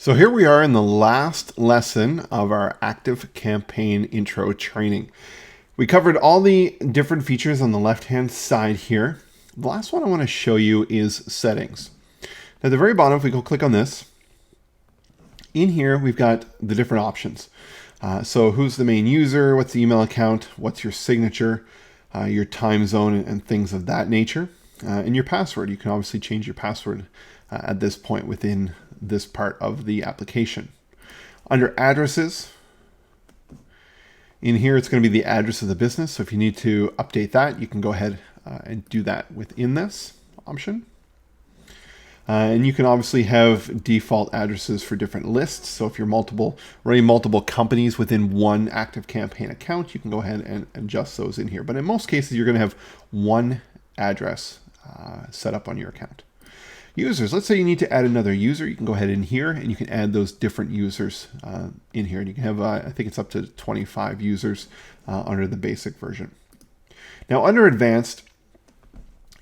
So here we are in the last lesson of our ActiveCampaign intro training. We covered all the different features on the left-hand side here. The last one I want to show you is settings. At the very bottom, if we go click on this, in here we've got the different options. So who's the main user, what's the email account, what's your signature, your time zone, and things of that nature. And your password. You can obviously change your password at this point within this part of the application. Under addresses, in here it's going to be the address of the business. So if you need to update that, you can go ahead and do that within this option. And you can obviously have default addresses for different lists. So if you're running multiple companies within one ActiveCampaign account, you can go ahead and adjust those in here. But in most cases, you're going to have one address set up on your account. Users, let's say you need to add another user. You can go ahead in here and you can add those different users in here. And you can have, I think it's up to 25 users under the basic version. Now under advanced,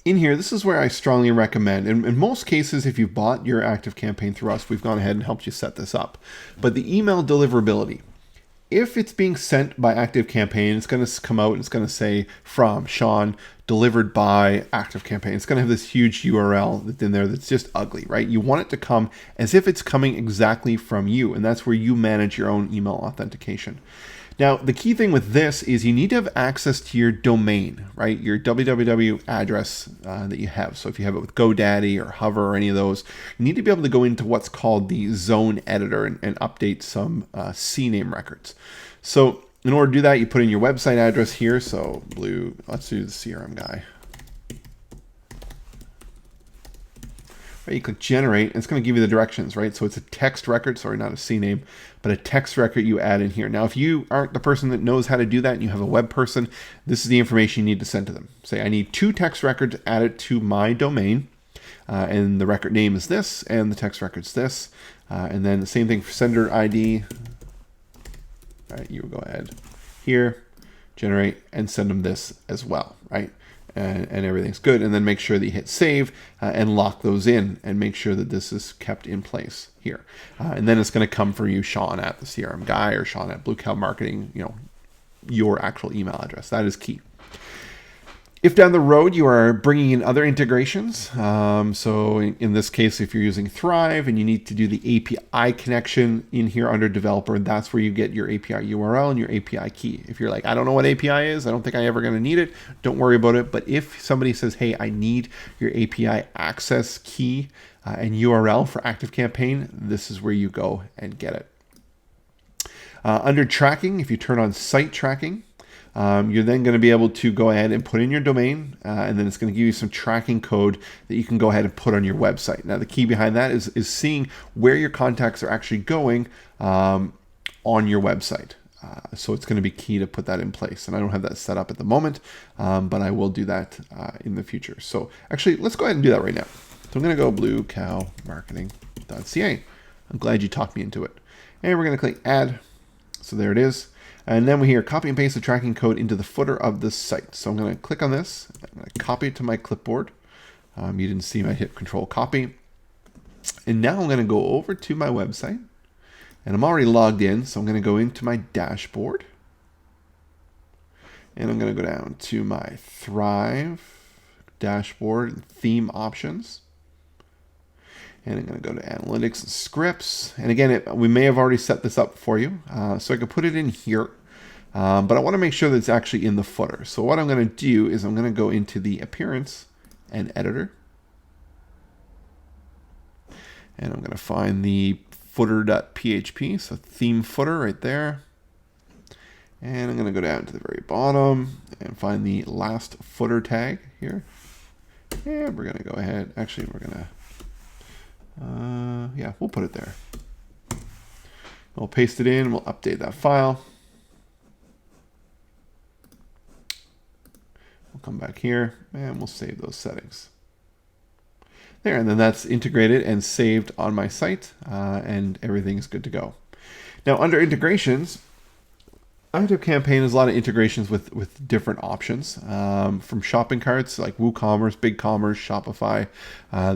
in here, this is where I strongly recommend. In most cases, if you've bought your ActiveCampaign through us, we've gone ahead and helped you set this up. But the email deliverability, if it's being sent by ActiveCampaign, it's going to come out and it's going to say from Sean, delivered by ActiveCampaign. It's going to have this huge URL that's in there that's just ugly, right? You want it to come as if it's coming exactly from you, and that's where you manage your own email authentication. Now, the key thing with this is you need to have access to your domain, right? Your www address that you have. So if you have it with GoDaddy or Hover or any of those, you need to be able to go into what's called the zone editor and update some CNAME records. So in order to do that, you put in your website address here. So let's do the CRM guy. Right, you click generate, and it's going to give you the directions, right? So it's a text record, sorry, not a CNAME, but a text record you add in here. Now, if you aren't the person that knows how to do that and you have a web person, this is the information you need to send to them. Say, I need 2 text records added to my domain, and the record name is this, and the text record's this, and then the same thing for sender ID. All right, you go ahead here, generate, and send them this as well, right? And everything's good. And then make sure that you hit save and lock those in and make sure that this is kept in place here. And then it's going to come for you, Sean at the CRM guy or Sean at Blue Cow Marketing, your actual email address. That is key. If down the road you are bringing in other integrations, so in this case, if you're using Thrive and you need to do the API connection in here under developer, that's where you get your API URL and your API key. If you're like, I don't know what API is, I don't think I'm ever going to need it, don't worry about it. But if somebody says, hey, I need your API access key and URL for ActiveCampaign, this is where you go and get it. Under tracking, if you turn on site tracking, you're then going to be able to go ahead and put in your domain, and then it's going to give you some tracking code that you can go ahead and put on your website. Now, the key behind that is seeing where your contacts are actually going on your website. So it's going to be key to put that in place. And I don't have that set up at the moment, but I will do that in the future. So actually, let's go ahead and do that right now. So I'm going to go bluecowmarketing.ca. I'm glad you talked me into it. And we're going to click add. So there it is. And then we here copy and paste the tracking code into the footer of the site. So I'm going to click on this. I'm going to copy it to my clipboard. You didn't see my hit control copy. And now I'm going to go over to my website. And I'm already logged in. So I'm going to go into my dashboard. And I'm going to go down to my Thrive dashboard theme options. And I'm going to go to analytics and scripts. And again, we may have already set this up for you. So I can put it in here. But I want to make sure that it's actually in the footer. So what I'm going to do is I'm going to go into the appearance and editor. And I'm going to find the footer.php. So theme footer right there. And I'm going to go down to the very bottom and find the last footer tag here. And we're going to go ahead. Actually, we're going to yeah, we'll put it there. We'll paste it in. We'll update that file. We'll come back here and we'll save those settings. There, and then that's integrated and saved on my site, and everything's good to go. Now, under integrations, ActiveCampaign has a lot of integrations with different options, from shopping carts like WooCommerce, BigCommerce, Shopify.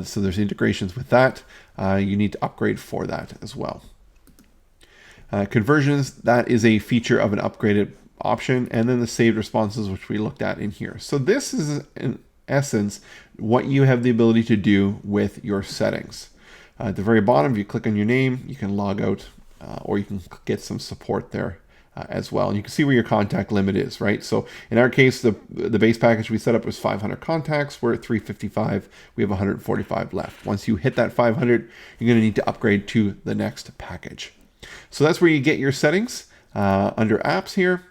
So there's integrations with that. You need to upgrade for that as well. Conversions, that is a feature of an upgraded option, and then the saved responses, which we looked at in here. So this is in essence what you have the ability to do with your settings. At the very bottom, if you click on your name, you can log out, or you can get some support there as well. And you can see where your contact limit is, right? So in our case, the base package we set up was 500 contacts. We're at 355. We have 145 left. Once you hit that 500, you're going to need to upgrade to the next package. So that's where you get your settings. Under apps here,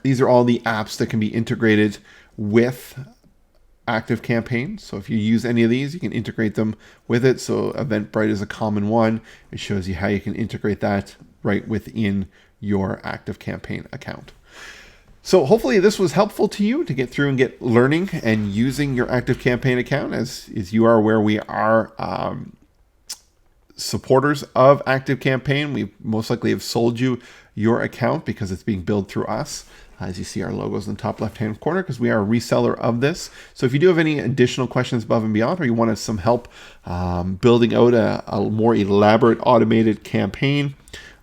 these are all the apps that can be integrated with ActiveCampaign. So if you use any of these, you can integrate them with it. So Eventbrite is a common one. It shows you how you can integrate that right within your ActiveCampaign account. So hopefully this was helpful to you to get through and get learning and using your ActiveCampaign account. As you are aware, we are supporters of ActiveCampaign. We most likely have sold you your account because it's being billed through us. As you see our logos in the top left-hand corner, because we are a reseller of this. So if you do have any additional questions above and beyond, or you wanted some help building out a more elaborate automated campaign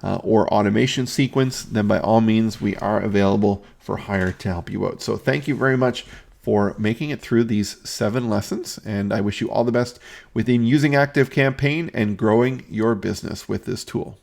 or automation sequence, then by all means, we are available for hire to help you out. So thank you very much for making it through these 7 lessons, and I wish you all the best within using ActiveCampaign and growing your business with this tool.